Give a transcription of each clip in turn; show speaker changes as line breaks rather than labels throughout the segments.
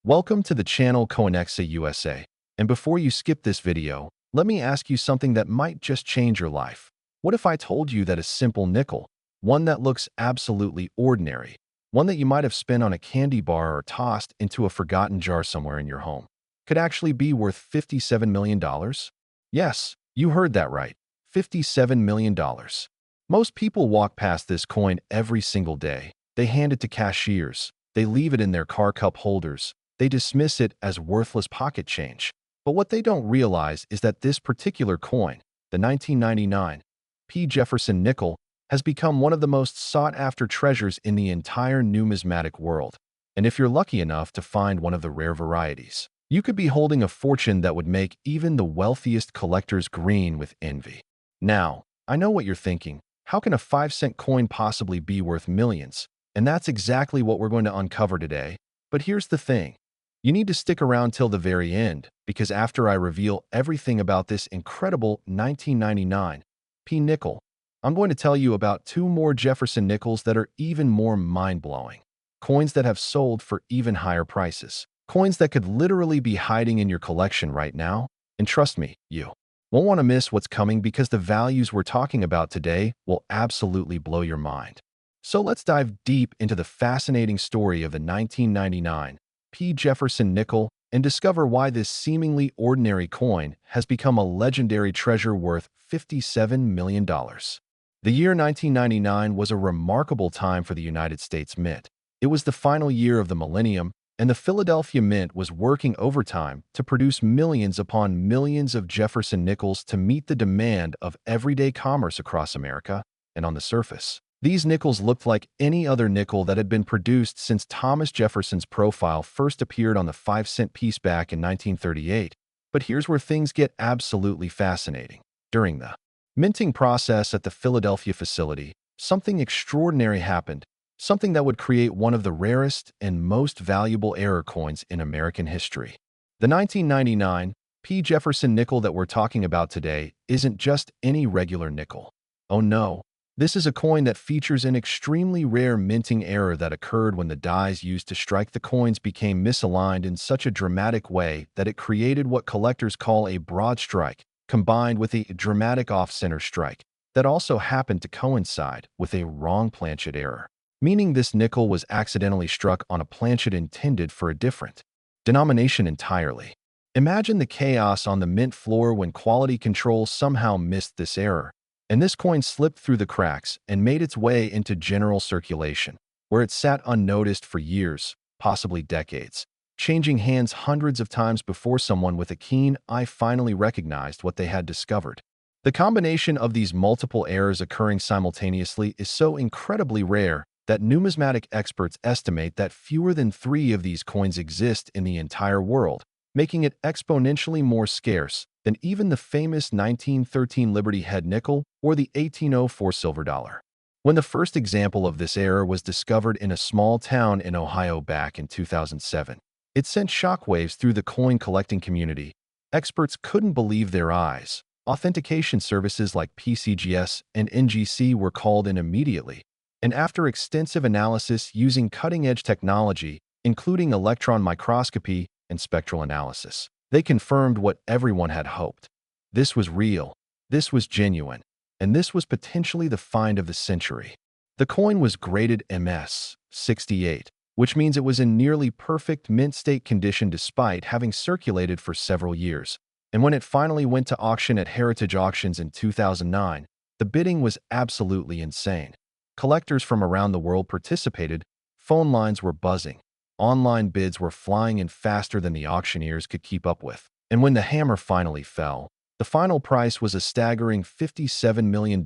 Welcome to the channel Coinexa USA. And before you skip this video, let me ask you something that might just change your life. What if I told you that a simple nickel, one that looks absolutely ordinary, one that you might have spent on a candy bar or tossed into a forgotten jar somewhere in your home, could actually be worth $57 million? Yes, you heard that right. $57 million. Most people walk past this coin every single day. They hand it to cashiers. They leave it in their car cup holders. They dismiss it as worthless pocket change. But what they don't realize is that this particular coin, the 1999 Jefferson Nickel, has become one of the most sought-after treasures in the entire numismatic world. And if you're lucky enough to find one of the rare varieties, you could be holding a fortune that would make even the wealthiest collectors green with envy. Now, I know what you're thinking. How can a 5-cent coin possibly be worth millions? And that's exactly what we're going to uncover today. But here's the thing. You need to stick around till the very end, because after I reveal everything about this incredible 1999 nickel, I'm going to tell you about two more Jefferson Nickels that are even more mind-blowing. Coins that have sold for even higher prices. Coins that could literally be hiding in your collection right now. And trust me, you won't want to miss what's coming because the values we're talking about today will absolutely blow your mind. So let's dive deep into the fascinating story of the 1999 Jefferson Nickel and discover why this seemingly ordinary coin has become a legendary treasure worth $57 million. The year 1999 was a remarkable time for the United States Mint. It was the final year of the millennium, and the Philadelphia Mint was working overtime to produce millions upon millions of Jefferson Nickels to meet the demand of everyday commerce across America. And on the surface, these nickels looked like any other nickel that had been produced since Thomas Jefferson's profile first appeared on the 5-cent piece back in 1938. But here's where things get absolutely fascinating. During the minting process at the Philadelphia facility, something extraordinary happened, something that would create one of the rarest and most valuable error coins in American history. The 1999 Jefferson nickel that we're talking about today isn't just any regular nickel. Oh no. This is a coin that features an extremely rare minting error that occurred when the dies used to strike the coins became misaligned in such a dramatic way that it created what collectors call a broad strike, combined with a dramatic off-center strike that also happened to coincide with a wrong planchet error, meaning this nickel was accidentally struck on a planchet intended for a different denomination entirely. Imagine the chaos on the mint floor when quality control somehow missed this error, and this coin slipped through the cracks and made its way into general circulation, where it sat unnoticed for years, possibly decades, changing hands hundreds of times before someone with a keen eye finally recognized what they had discovered. The combination of these multiple errors occurring simultaneously is so incredibly rare that numismatic experts estimate that fewer than 3 of these coins exist in the entire world, making it exponentially more scarce than even the famous 1913 Liberty Head nickel or the 1804 silver dollar. When the first example of this error was discovered in a small town in Ohio back in 2007, it sent shockwaves through the coin collecting community. Experts couldn't believe their eyes. Authentication services like PCGS and NGC were called in immediately, and after extensive analysis using cutting-edge technology, including electron microscopy and spectral analysis, they confirmed what everyone had hoped. This was real, this was genuine, and this was potentially the find of the century. The coin was graded MS-68, which means it was in nearly perfect mint state condition despite having circulated for several years. And when it finally went to auction at Heritage Auctions in 2009, the bidding was absolutely insane. Collectors from around the world participated, phone lines were buzzing, online bids were flying in faster than the auctioneers could keep up with. And when the hammer finally fell, the final price was a staggering $57 million,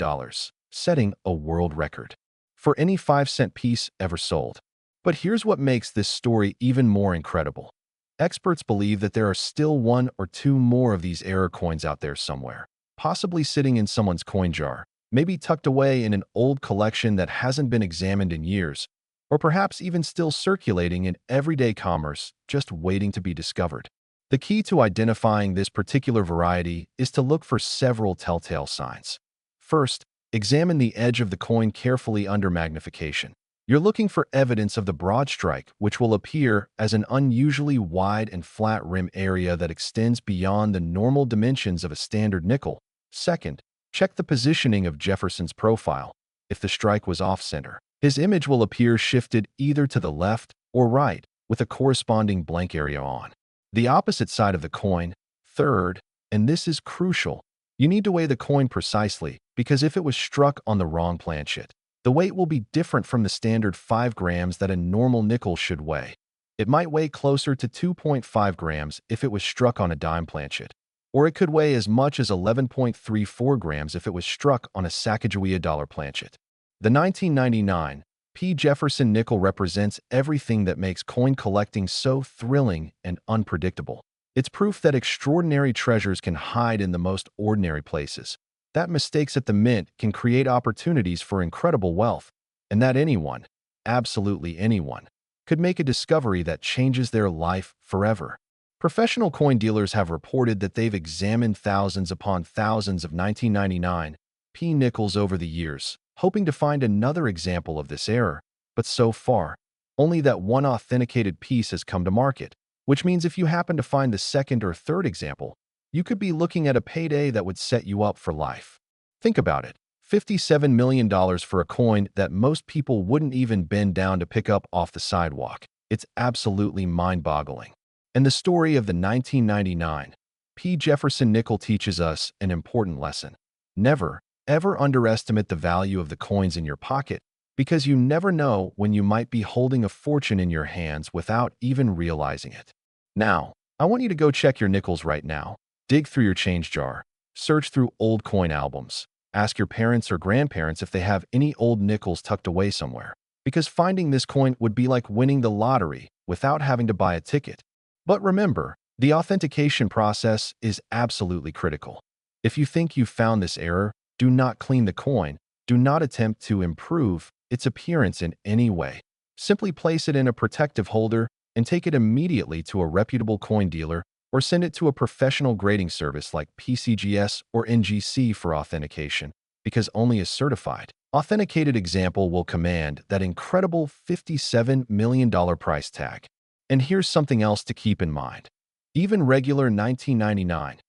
setting a world record for any 5-cent piece ever sold. But here's what makes this story even more incredible. Experts believe that there are still 1 or 2 more of these error coins out there somewhere, possibly sitting in someone's coin jar, maybe tucked away in an old collection that hasn't been examined in years, or perhaps even still circulating in everyday commerce, just waiting to be discovered. The key to identifying this particular variety is to look for several telltale signs. First, examine the edge of the coin carefully under magnification. You're looking for evidence of the broad strike, which will appear as an unusually wide and flat rim area that extends beyond the normal dimensions of a standard nickel. Second, check the positioning of Jefferson's profile. If the strike was off-center, his image will appear shifted either to the left or right, with a corresponding blank area on the opposite side of the coin. Third, and this is crucial, you need to weigh the coin precisely, because if it was struck on the wrong planchet, the weight will be different from the standard 5 grams that a normal nickel should weigh. It might weigh closer to 2.5 grams if it was struck on a dime planchet, or it could weigh as much as 11.34 grams if it was struck on a Sacagawea dollar planchet. The 1999 P. Jefferson Nickel represents everything that makes coin collecting so thrilling and unpredictable. It's proof that extraordinary treasures can hide in the most ordinary places, that mistakes at the mint can create opportunities for incredible wealth, and that anyone, absolutely anyone, could make a discovery that changes their life forever. Professional coin dealers have reported that they've examined thousands upon thousands of 1999 P nickels over the years, hoping to find another example of this error, but so far, only that one authenticated piece has come to market, which means if you happen to find the second or third example, you could be looking at a payday that would set you up for life. Think about it. $57 million for a coin that most people wouldn't even bend down to pick up off the sidewalk. It's absolutely mind-boggling. And the story of the 1999 P. Jefferson Nickel teaches us an important lesson. Never, ever underestimate the value of the coins in your pocket, because you never know when you might be holding a fortune in your hands without even realizing it. Now, I want you to go check your nickels right now. Dig through your change jar, search through old coin albums, ask your parents or grandparents if they have any old nickels tucked away somewhere, because finding this coin would be like winning the lottery without having to buy a ticket. But remember, the authentication process is absolutely critical. If you think you've found this error, do not clean the coin, do not attempt to improve its appearance in any way. Simply place it in a protective holder and take it immediately to a reputable coin dealer, or send it to a professional grading service like PCGS or NGC for authentication, because only a certified, authenticated example will command that incredible $57 million price tag. And here's something else to keep in mind. Even regular 1999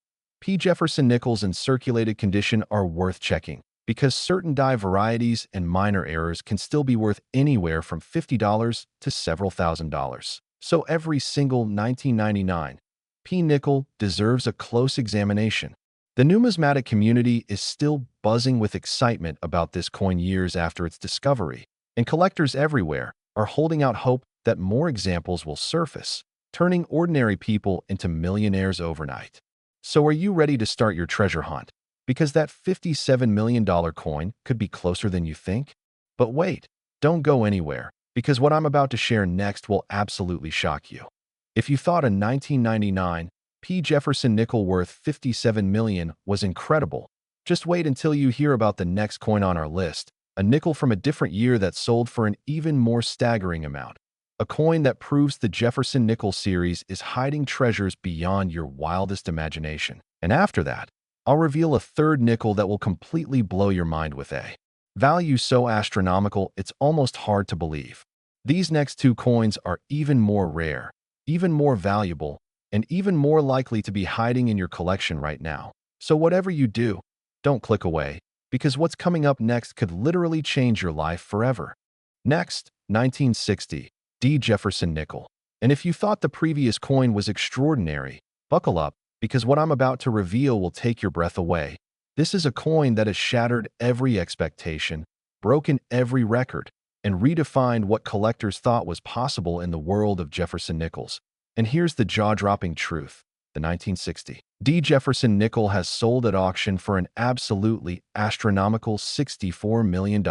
P. Jefferson Nickels in circulated condition are worth checking, because certain die varieties and minor errors can still be worth anywhere from $50 to several $1,000s. So every single 1999 P. nickel deserves a close examination. The numismatic community is still buzzing with excitement about this coin years after its discovery, and collectors everywhere are holding out hope that more examples will surface, turning ordinary people into millionaires overnight. So are you ready to start your treasure hunt? Because that $57 million coin could be closer than you think? But wait, don't go anywhere, because what I'm about to share next will absolutely shock you. If you thought a 1999 P. Jefferson Nickel worth $57 million was incredible, just wait until you hear about the next coin on our list, a nickel from a different year that sold for an even more staggering amount. A coin that proves the Jefferson Nickel series is hiding treasures beyond your wildest imagination. And after that, I'll reveal a third nickel that will completely blow your mind with a value so astronomical it's almost hard to believe. These next two coins are even more rare, even more valuable, and even more likely to be hiding in your collection right now. So whatever you do, don't click away, because what's coming up next could literally change your life forever. Next, 1960 D. Jefferson Nickel. And if you thought the previous coin was extraordinary, buckle up, because what I'm about to reveal will take your breath away. This is a coin that has shattered every expectation, broken every record, and redefined what collectors thought was possible in the world of Jefferson Nickels. And here's the jaw-dropping truth. The 1960 D. Jefferson Nickel has sold at auction for an absolutely astronomical $64 million.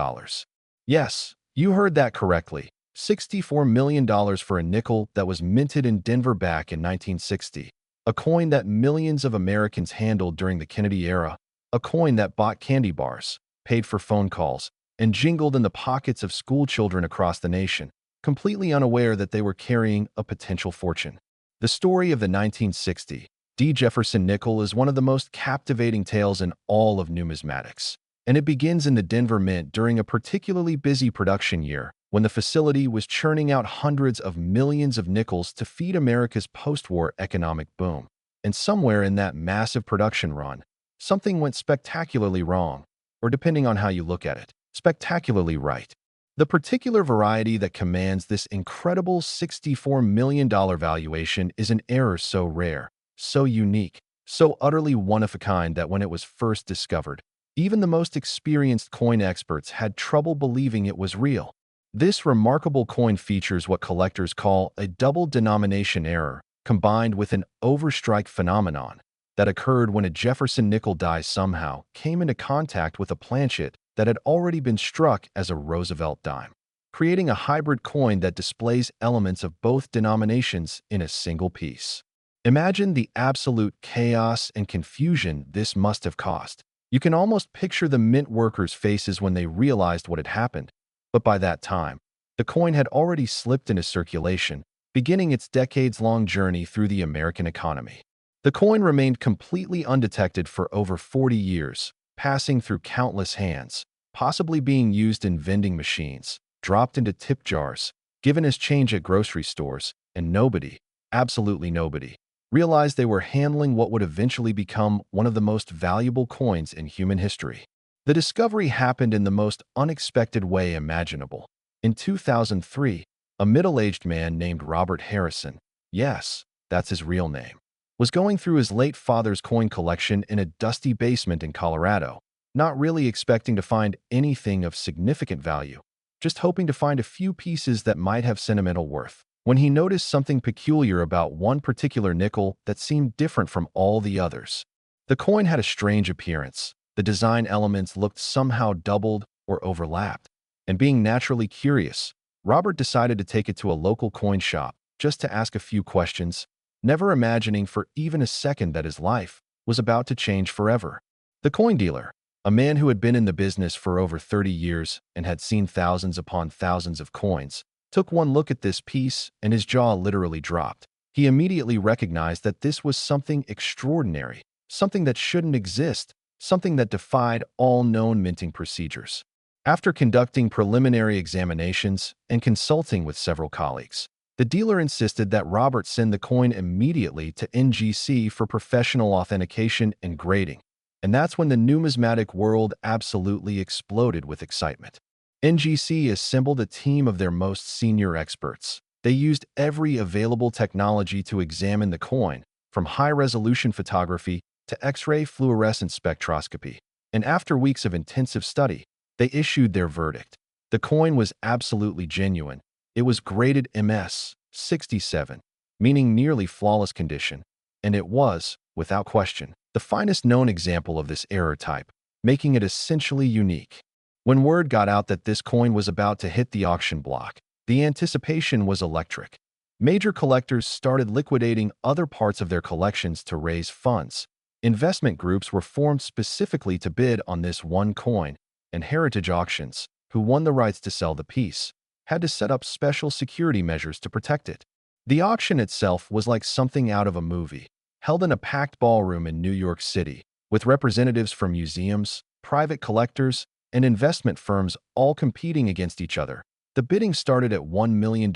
Yes, you heard that correctly. $64 million for a nickel that was minted in Denver back in 1960. A coin that millions of Americans handled during the Kennedy era. A coin that bought candy bars, paid for phone calls, and jingled in the pockets of school children across the nation, completely unaware that they were carrying a potential fortune. The story of the 1960 D. Jefferson Nickel is one of the most captivating tales in all of numismatics. And it begins in the Denver Mint during a particularly busy production year, when the facility was churning out hundreds of millions of nickels to feed America's post-war economic boom. And somewhere in that massive production run, something went spectacularly wrong, or depending on how you look at it, spectacularly right. The particular variety that commands this incredible $64 million valuation is an error so rare, so unique, so utterly one-of-a-kind that when it was first discovered, even the most experienced coin experts had trouble believing it was real. This remarkable coin features what collectors call a double denomination error, combined with an overstrike phenomenon that occurred when a Jefferson nickel die somehow came into contact with a planchet that had already been struck as a Roosevelt dime, creating a hybrid coin that displays elements of both denominations in a single piece. Imagine the absolute chaos and confusion this must have caused. You can almost picture the mint workers' faces when they realized what had happened, but by that time, the coin had already slipped into circulation, beginning its decades-long journey through the American economy. The coin remained completely undetected for over 40 years, passing through countless hands, possibly being used in vending machines, dropped into tip jars, given as change at grocery stores, and nobody, absolutely nobody, realized they were handling what would eventually become one of the most valuable coins in human history. The discovery happened in the most unexpected way imaginable. In 2003, a middle-aged man named Robert Harrison, yes, that's his real name, was going through his late father's coin collection in a dusty basement in Colorado, not really expecting to find anything of significant value, just hoping to find a few pieces that might have sentimental worth, when he noticed something peculiar about one particular nickel that seemed different from all the others. The coin had a strange appearance. The design elements looked somehow doubled or overlapped, and being naturally curious, Robert decided to take it to a local coin shop just to ask a few questions, never imagining for even a second that his life was about to change forever. The coin dealer, a man who had been in the business for over 30 years and had seen thousands upon thousands of coins, took one look at this piece and his jaw literally dropped. He immediately recognized that this was something extraordinary, something that shouldn't exist, something that defied all known minting procedures. After conducting preliminary examinations and consulting with several colleagues, the dealer insisted that Robert send the coin immediately to NGC for professional authentication and grading. And that's when the numismatic world absolutely exploded with excitement. NGC assembled a team of their most senior experts. They used every available technology to examine the coin, from high-resolution photography to X-ray fluorescence spectroscopy. And after weeks of intensive study, they issued their verdict. The coin was absolutely genuine. It was graded MS 67, meaning nearly flawless condition, and it was, without question, the finest known example of this error type, making it essentially unique. When word got out that this coin was about to hit the auction block, the anticipation was electric. Major collectors started liquidating other parts of their collections to raise funds. Investment groups were formed specifically to bid on this one coin, and heritage auctions, who won the rights to sell the piece, had to set up special security measures to protect it. The auction itself was like something out of a movie, held in a packed ballroom in New York City, with representatives from museums, private collectors, and investment firms all competing against each other. The bidding started at $1 million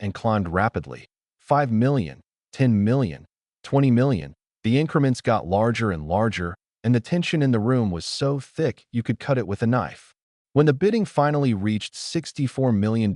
and climbed rapidly. $5 million, $10 million, $20 million. The increments got larger and larger, and the tension in the room was so thick you could cut it with a knife. When the bidding finally reached $64 million,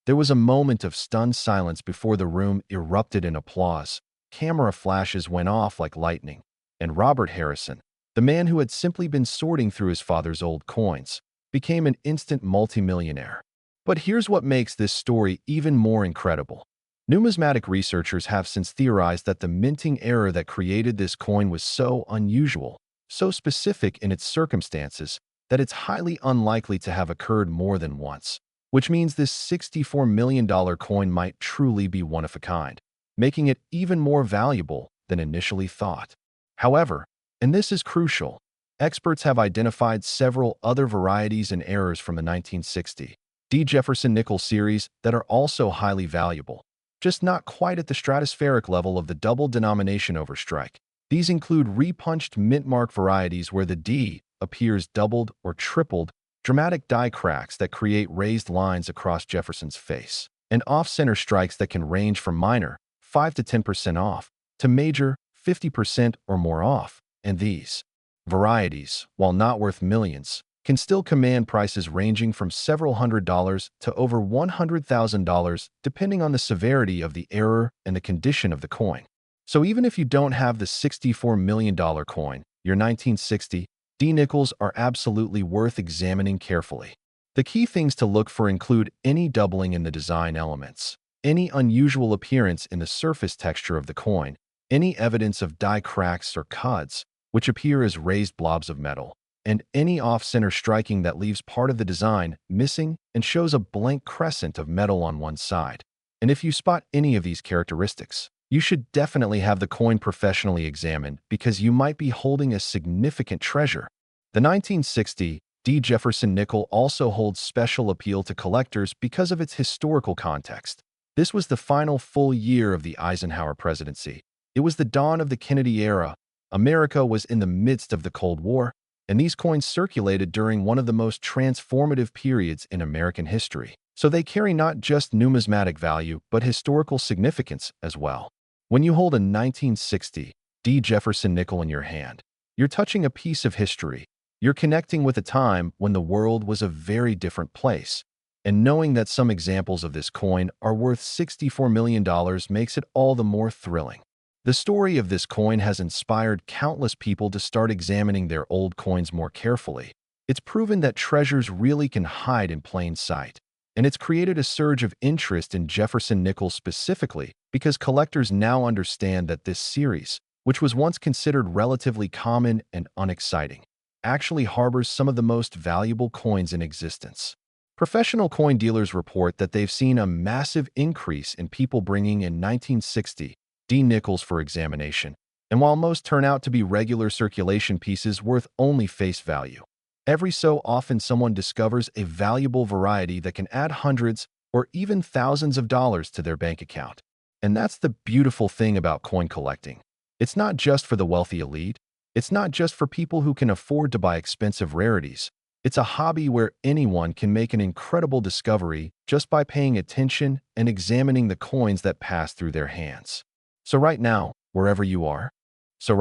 there was a moment of stunned silence before the room erupted in applause. Camera flashes went off like lightning, and Robert Harrison, the man who had simply been sorting through his father's old coins, became an instant multimillionaire. But here's what makes this story even more incredible. Numismatic researchers have since theorized that the minting error that created this coin was so unusual, so specific in its circumstances, that it's highly unlikely to have occurred more than once, which means this $64 million coin might truly be one of a kind, making it even more valuable than initially thought. However, and this is crucial, experts have identified several other varieties and errors from the 1960 Jefferson Nickel series that are also highly valuable, just not quite at the stratospheric level of the double denomination overstrike. These include repunched mint mark varieties where the D appears doubled or tripled, dramatic die cracks that create raised lines across Jefferson's face, and off-center strikes that can range from minor, 5 to 10% off, to major, 50% or more off. And these varieties, while not worth millions, can still command prices ranging from several $100s to over $100,000 depending on the severity of the error and the condition of the coin. So even if you don't have the $64 million coin, your 1960 D nickels are absolutely worth examining carefully. The key things to look for include any doubling in the design elements, any unusual appearance in the surface texture of the coin, any evidence of die cracks or cuts, which appear as raised blobs of metal, and any off-center striking that leaves part of the design missing and shows a blank crescent of metal on one side. And if you spot any of these characteristics, you should definitely have the coin professionally examined because you might be holding a significant treasure. The 1960 D. Jefferson Nickel also holds special appeal to collectors because of its historical context. This was the final full year of the Eisenhower presidency. It was the dawn of the Kennedy era. America was in the midst of the Cold War, and these coins circulated during one of the most transformative periods in American history. So they carry not just numismatic value, but historical significance as well. When you hold a 1960 D. Jefferson Nickel in your hand, you're touching a piece of history. You're connecting with a time when the world was a very different place. And knowing that some examples of this coin are worth $64 million makes it all the more thrilling. The story of this coin has inspired countless people to start examining their old coins more carefully. It's proven that treasures really can hide in plain sight. And it's created a surge of interest in Jefferson Nickel specifically because collectors now understand that this series, which was once considered relatively common and unexciting, actually harbors some of the most valuable coins in existence. Professional coin dealers report that they've seen a massive increase in people bringing in 1960 D nickels for examination, and while most turn out to be regular circulation pieces worth only face value, every so often someone discovers a valuable variety that can add hundreds or even thousands of dollars to their bank account. And that's the beautiful thing about coin collecting. It's not just for the wealthy elite. It's not just for people who can afford to buy expensive rarities. It's a hobby where anyone can make an incredible discovery just by paying attention and examining the coins that pass through their hands. So right now, wherever you are, I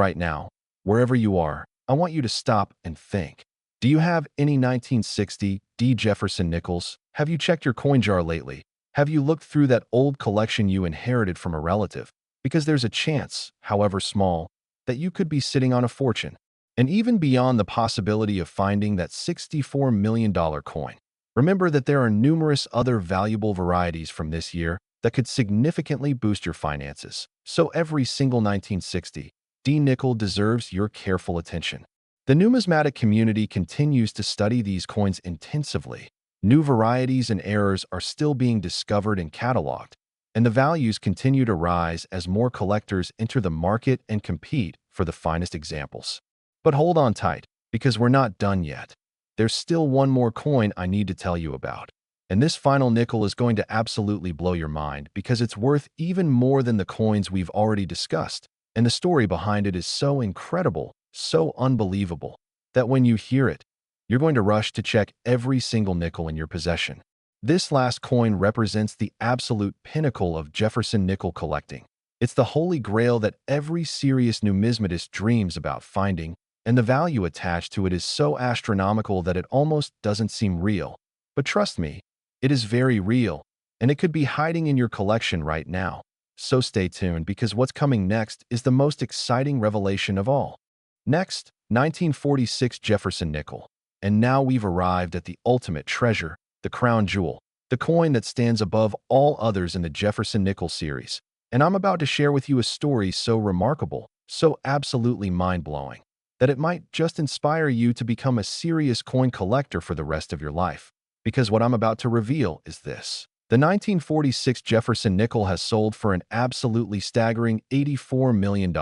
want you to stop and think. Do you have any 1960 D. Jefferson Nickels? Have you checked your coin jar lately? Have you looked through that old collection you inherited from a relative? Because there's a chance, however small, that you could be sitting on a fortune. And even beyond the possibility of finding that $64 million coin, remember that there are numerous other valuable varieties from this year that could significantly boost your finances. So every single 1960 D. nickel deserves your careful attention. The numismatic community continues to study these coins intensively. New varieties and errors are still being discovered and cataloged, and the values continue to rise as more collectors enter the market and compete for the finest examples. But hold on tight, because we're not done yet. There's still one more coin I need to tell you about. And this final nickel is going to absolutely blow your mind because it's worth even more than the coins we've already discussed. And the story behind it is so incredible, so unbelievable, that when you hear it, you're going to rush to check every single nickel in your possession. This last coin represents the absolute pinnacle of Jefferson Nickel collecting. It's the holy grail that every serious numismatist dreams about finding, and the value attached to it is so astronomical that it almost doesn't seem real. But trust me, it is very real, and it could be hiding in your collection right now. So stay tuned because what's coming next is the most exciting revelation of all. Next, 1946 Jefferson Nickel. And now we've arrived at the ultimate treasure, the crown jewel, the coin that stands above all others in the Jefferson Nickel series. And I'm about to share with you a story so remarkable, so absolutely mind-blowing, that it might just inspire you to become a serious coin collector for the rest of your life. Because what I'm about to reveal is this. The 1946 Jefferson Nickel has sold for an absolutely staggering $84 million,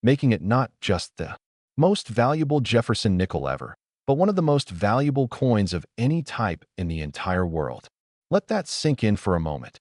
making it not just the most valuable Jefferson Nickel ever, but one of the most valuable coins of any type in the entire world. Let that sink in for a moment.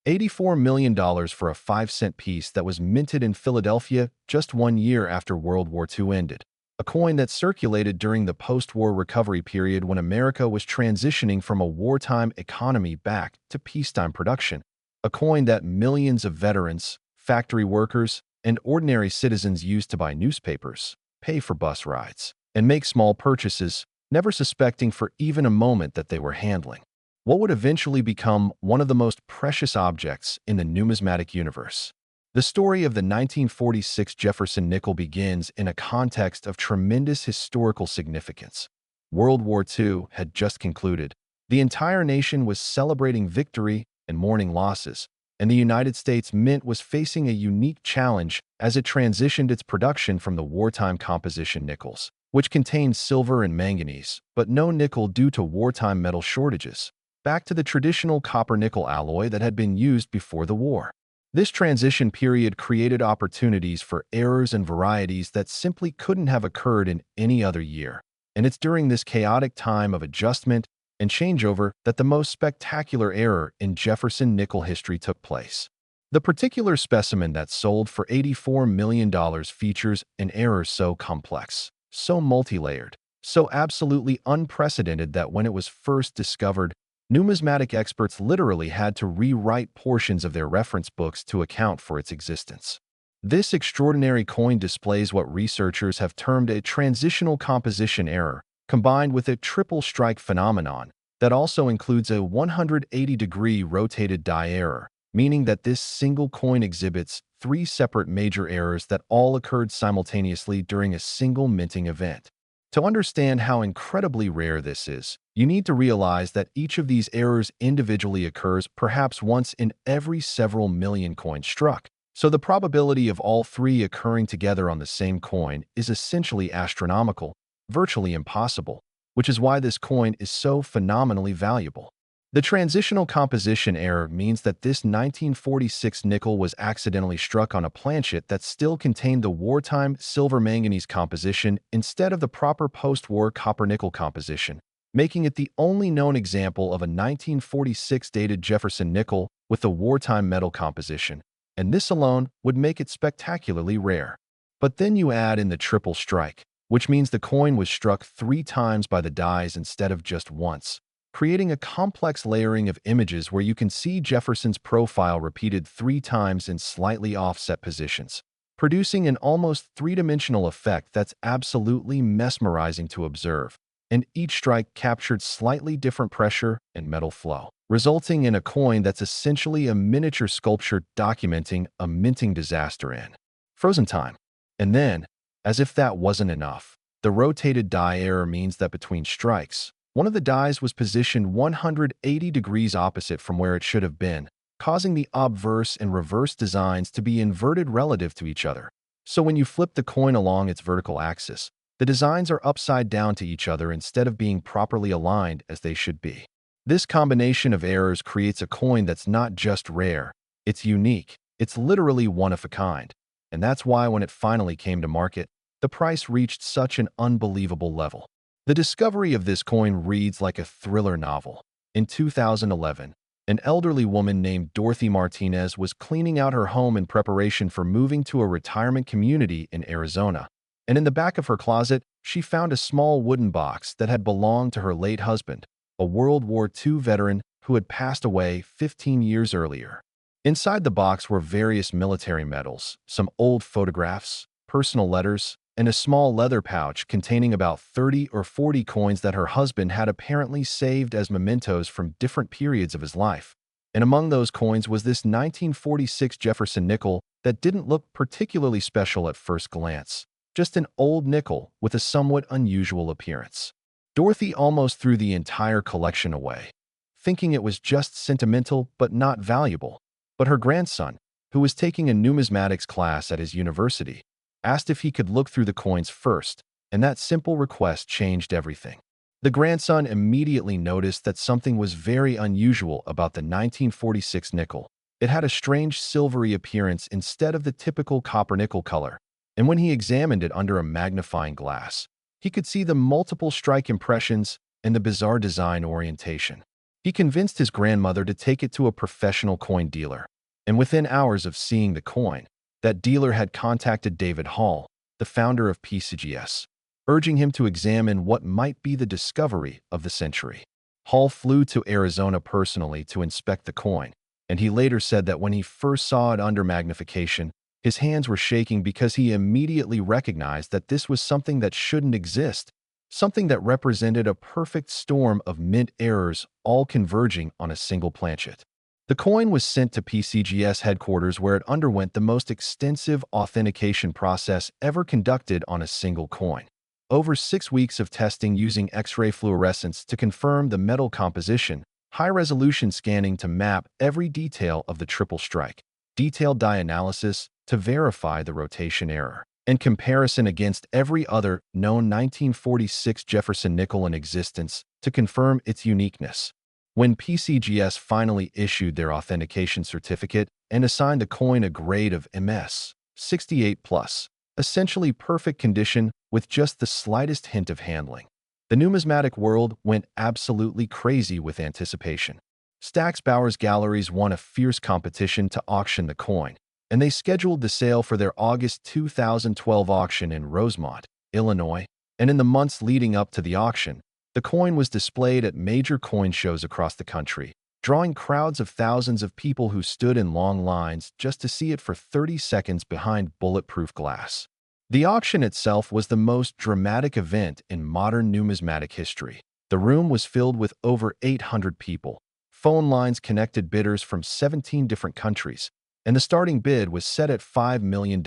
$84 million for a 5-cent piece that was minted in Philadelphia just 1 year after World War II ended. a coin that circulated during the post-war recovery period when America was transitioning from a wartime economy back to peacetime production, a coin that millions of veterans, factory workers, and ordinary citizens used to buy newspapers, pay for bus rides, and make small purchases, never suspecting for even a moment that they were handling what would eventually become one of the most precious objects in the numismatic universe. The story of the 1946 Jefferson Nickel begins in a context of tremendous historical significance. World War II had just concluded. The entire nation was celebrating victory and mourning losses, and the United States Mint was facing a unique challenge as it transitioned its production from the wartime composition nickels, which contained silver and manganese, but no nickel due to wartime metal shortages, back to the traditional copper-nickel alloy that had been used before the war. This transition period created opportunities for errors and varieties that simply couldn't have occurred in any other year, and it's during this chaotic time of adjustment and changeover that the most spectacular error in Jefferson Nickel history took place. The particular specimen that sold for $84 million features an error so complex, so multi-layered, so absolutely unprecedented that when it was first discovered, numismatic experts literally had to rewrite portions of their reference books to account for its existence. This extraordinary coin displays what researchers have termed a transitional composition error, combined with a triple strike phenomenon that also includes a 180-degree rotated die error, meaning that this single coin exhibits three separate major errors that all occurred simultaneously during a single minting event. To understand how incredibly rare this is, you need to realize that each of these errors individually occurs perhaps once in every several million coins struck. So the probability of all three occurring together on the same coin is essentially astronomical, virtually impossible, which is why this coin is so phenomenally valuable. The transitional composition error means that this 1946 nickel was accidentally struck on a planchet that still contained the wartime silver-manganese composition instead of the proper post-war copper-nickel composition, making it the only known example of a 1946 dated Jefferson nickel with the wartime metal composition, and this alone would make it spectacularly rare. But then you add in the triple strike, which means the coin was struck 3 times by the dies instead of just once, creating a complex layering of images where you can see Jefferson's profile repeated 3 times in slightly offset positions, producing an almost three-dimensional effect that's absolutely mesmerizing to observe, and each strike captured slightly different pressure and metal flow, resulting in a coin that's essentially a miniature sculpture documenting a minting disaster in frozen time. And then, as if that wasn't enough, the rotated die error means that between strikes, one of the dies was positioned 180 degrees opposite from where it should have been, causing the obverse and reverse designs to be inverted relative to each other. So when you flip the coin along its vertical axis, the designs are upside down to each other instead of being properly aligned as they should be. This combination of errors creates a coin that's not just rare, it's unique, it's literally one of a kind. And that's why when it finally came to market, the price reached such an unbelievable level. The discovery of this coin reads like a thriller novel. In 2011, an elderly woman named Dorothy Martinez was cleaning out her home in preparation for moving to a retirement community in Arizona. And in the back of her closet, she found a small wooden box that had belonged to her late husband, a World War II veteran who had passed away 15 years earlier. Inside the box were various military medals, some old photographs, personal letters, and a small leather pouch containing about 30 or 40 coins that her husband had apparently saved as mementos from different periods of his life. And among those coins was this 1946 Jefferson nickel that didn't look particularly special at first glance, just an old nickel with a somewhat unusual appearance. Dorothy almost threw the entire collection away, thinking it was just sentimental but not valuable. But her grandson, who was taking a numismatics class at his university, asked if he could look through the coins first, and that simple request changed everything. The grandson immediately noticed that something was very unusual about the 1946 nickel. It had a strange silvery appearance instead of the typical copper-nickel color, and when he examined it under a magnifying glass, he could see the multiple strike impressions and the bizarre design orientation. He convinced his grandmother to take it to a professional coin dealer, and within hours of seeing the coin, that dealer had contacted David Hall, the founder of PCGS, urging him to examine what might be the discovery of the century. Hall flew to Arizona personally to inspect the coin, and he later said that when he first saw it under magnification, his hands were shaking because he immediately recognized that this was something that shouldn't exist, something that represented a perfect storm of mint errors all converging on a single planchet. The coin was sent to PCGS headquarters where it underwent the most extensive authentication process ever conducted on a single coin. Over 6 weeks of testing using X-ray fluorescence to confirm the metal composition, high-resolution scanning to map every detail of the triple strike, detailed dye analysis to verify the rotation error, and comparison against every other known 1946 Jefferson nickel in existence to confirm its uniqueness. When PCGS finally issued their authentication certificate and assigned the coin a grade of MS 68+, essentially perfect condition with just the slightest hint of handling, the numismatic world went absolutely crazy with anticipation. Stack's Bowers Galleries won a fierce competition to auction the coin, and they scheduled the sale for their August 2012 auction in Rosemont, Illinois, and in the months leading up to the auction, the coin was displayed at major coin shows across the country, drawing crowds of thousands of people who stood in long lines just to see it for 30 seconds behind bulletproof glass. The auction itself was the most dramatic event in modern numismatic history. The room was filled with over 800 people. Phone lines connected bidders from 17 different countries, and the starting bid was set at $5 million,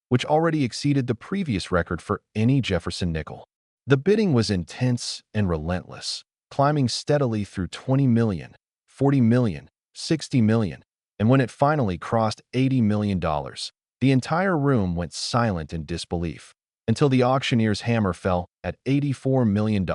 which already exceeded the previous record for any Jefferson nickel. The bidding was intense and relentless, climbing steadily through 20 million, 40 million, 60 million, and when it finally crossed $80 million, the entire room went silent in disbelief, until the auctioneer's hammer fell at $84 million,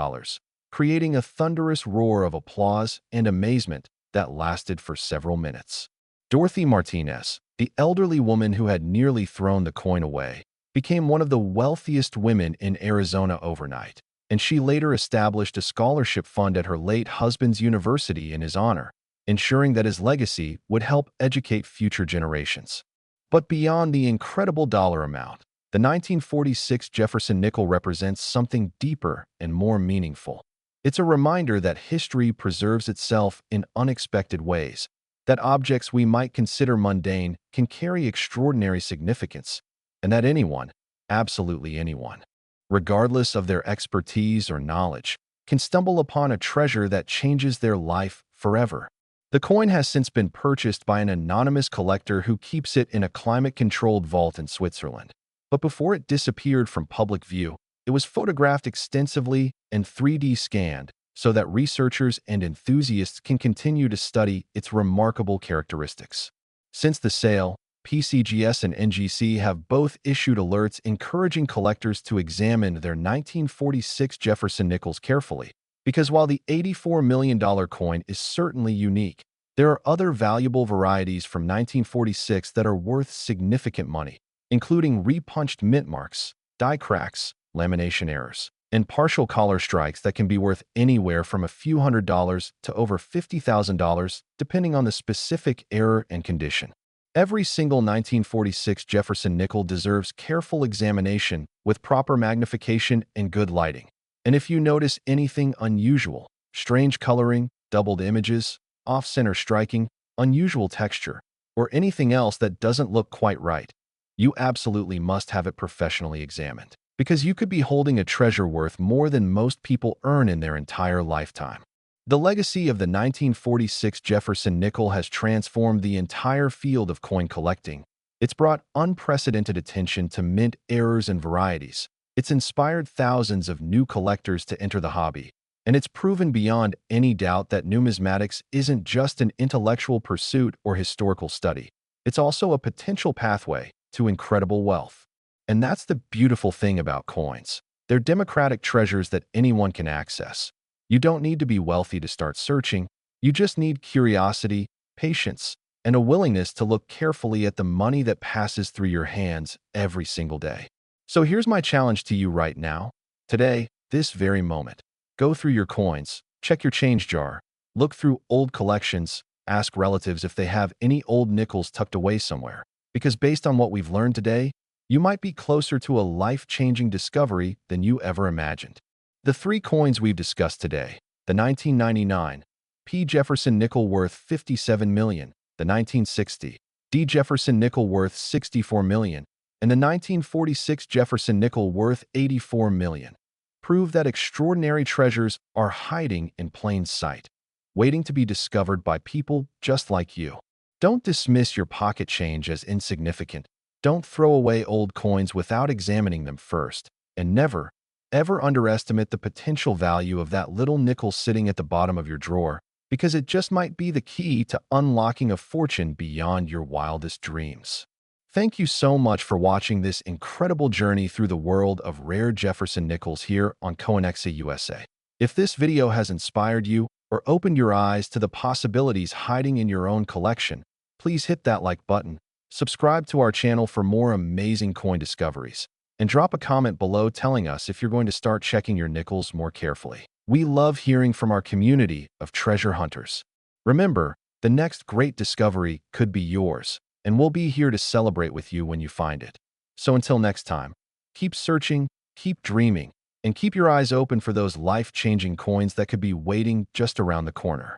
creating a thunderous roar of applause and amazement that lasted for several minutes. Dorothy Martinez, the elderly woman who had nearly thrown the coin away, became one of the wealthiest women in Arizona overnight, and she later established a scholarship fund at her late husband's university in his honor, ensuring that his legacy would help educate future generations. But beyond the incredible dollar amount, the 1946 Jefferson nickel represents something deeper and more meaningful. It's a reminder that history preserves itself in unexpected ways, that objects we might consider mundane can carry extraordinary significance, and that anyone, absolutely anyone, regardless of their expertise or knowledge, can stumble upon a treasure that changes their life forever. The coin has since been purchased by an anonymous collector who keeps it in a climate-controlled vault in Switzerland. But before it disappeared from public view, it was photographed extensively and 3D scanned so that researchers and enthusiasts can continue to study its remarkable characteristics. Since the sale, PCGS and NGC have both issued alerts encouraging collectors to examine their 1946 Jefferson Nickels carefully, because while the $84 million coin is certainly unique, there are other valuable varieties from 1946 that are worth significant money, including repunched mint marks, die cracks, lamination errors, and partial collar strikes that can be worth anywhere from a few $100s to over $50,000, depending on the specific error and condition. Every single 1946 Jefferson nickel deserves careful examination with proper magnification and good lighting. And if you notice anything unusual, strange coloring, doubled images, off-center striking, unusual texture, or anything else that doesn't look quite right, you absolutely must have it professionally examined, because you could be holding a treasure worth more than most people earn in their entire lifetime. The legacy of the 1946 Jefferson nickel has transformed the entire field of coin collecting. It's brought unprecedented attention to mint errors and varieties. It's inspired thousands of new collectors to enter the hobby, and it's proven beyond any doubt that numismatics isn't just an intellectual pursuit or historical study. It's also a potential pathway to incredible wealth. And that's the beautiful thing about coins. They're democratic treasures that anyone can access. You don't need to be wealthy to start searching. You just need curiosity, patience, and a willingness to look carefully at the money that passes through your hands every single day. So here's my challenge to you right now. Today, this very moment, go through your coins, check your change jar, look through old collections, ask relatives if they have any old nickels tucked away somewhere. Because based on what we've learned today, you might be closer to a life-changing discovery than you ever imagined. The three coins we've discussed today, the 1999 P. Jefferson Nickel worth 57 million, the 1960 D. Jefferson Nickel worth 64 million, and the 1946 Jefferson Nickel worth 84 million, prove that extraordinary treasures are hiding in plain sight, waiting to be discovered by people just like you. Don't dismiss your pocket change as insignificant. Don't throw away old coins without examining them first. And never, ever underestimate the potential value of that little nickel sitting at the bottom of your drawer, because it just might be the key to unlocking a fortune beyond your wildest dreams. Thank you so much for watching this incredible journey through the world of rare Jefferson Nickels here on Coinexa USA. If this video has inspired you or opened your eyes to the possibilities hiding in your own collection, please hit that like button, subscribe to our channel for more amazing coin discoveries, and drop a comment below telling us if you're going to start checking your nickels more carefully. We love hearing from our community of treasure hunters. Remember, the next great discovery could be yours, and we'll be here to celebrate with you when you find it. So until next time, keep searching, keep dreaming, and keep your eyes open for those life-changing coins that could be waiting just around the corner.